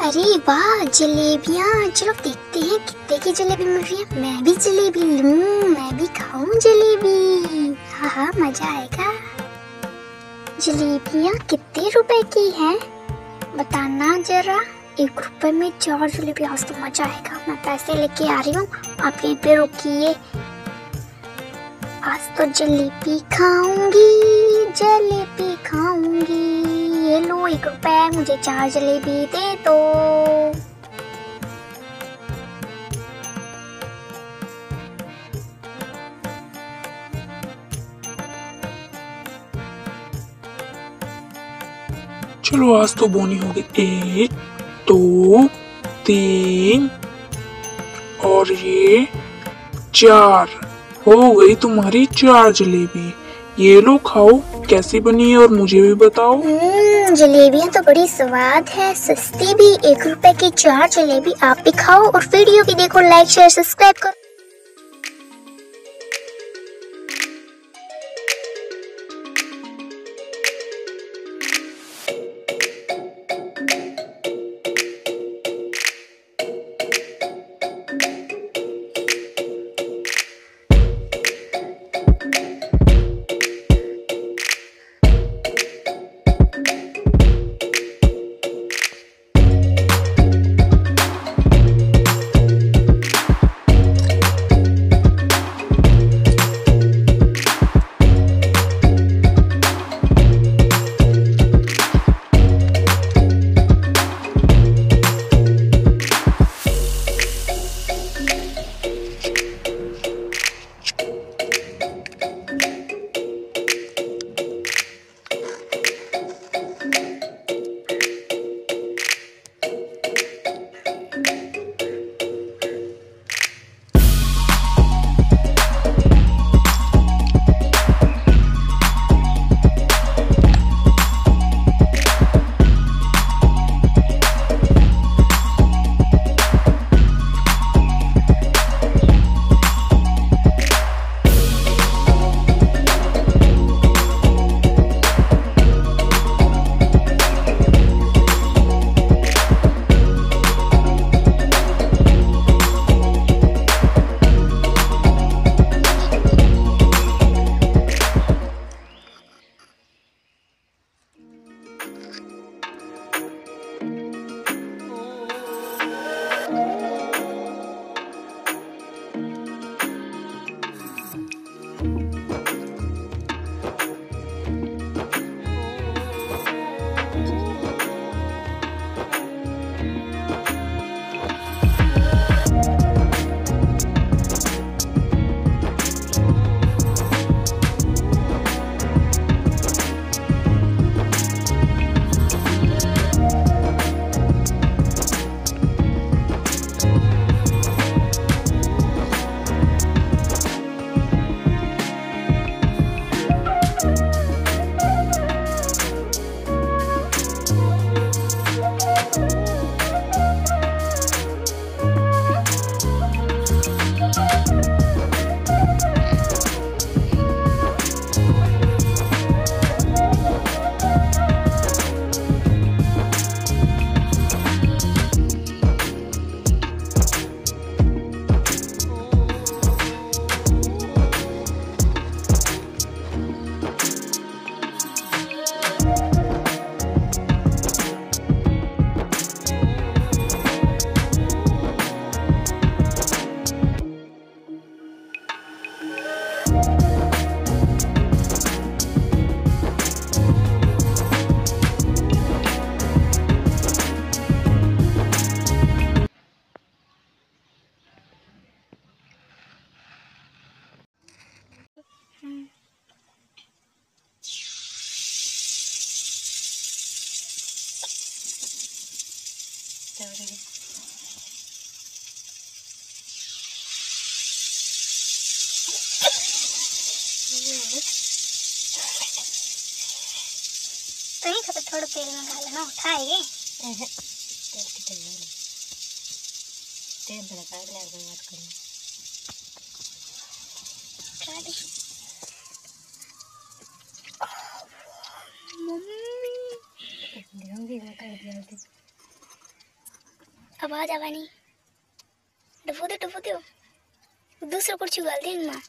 अरे वाह, जलेबियाँ। चलो देखते हैं कितने की जलेबी मिल रही है। मैं भी जलेबी लूं, मैं भी खाऊं जलेबी। हाँ हाँ, मजा आएगा। जलेबियाँ कितने रुपए की हैं बताना जरा। 1 रुपए में 4 जलेबी। आज तो मजा आएगा। मैं पैसे लेके आ रही हूँ, आप यहीं पे रुकिए। आज तो जलेबी खाऊंगी, जलेबी खाऊंगी। ये लो 1 रुपए, मुझे 4 जलेबी दे दो। चलो आज तो बोनी हो गई। 1 2 3 और ये 4 हो गई तुम्हारी 4 जलेबी। ये लो खाओ, कैसी बनी है और मुझे भी बताओ। जलेबियाँ तो बड़ी स्वाद है, सस्ती भी। 1 रुपए की 4 जलेबी। आप भी खाओ और वीडियो भी देखो। लाइक शेयर सब्सक्राइब करो। तो ही खबर थोड़ा तेल में डालना उठाएगी। तेल कितने डाले? तेल बड़ा काट ले कोई बात करनी। मम्मी होंगी वो कर दिया आवाज आवा नहीं डफो दो दूसरा कुछ गाल दे माँ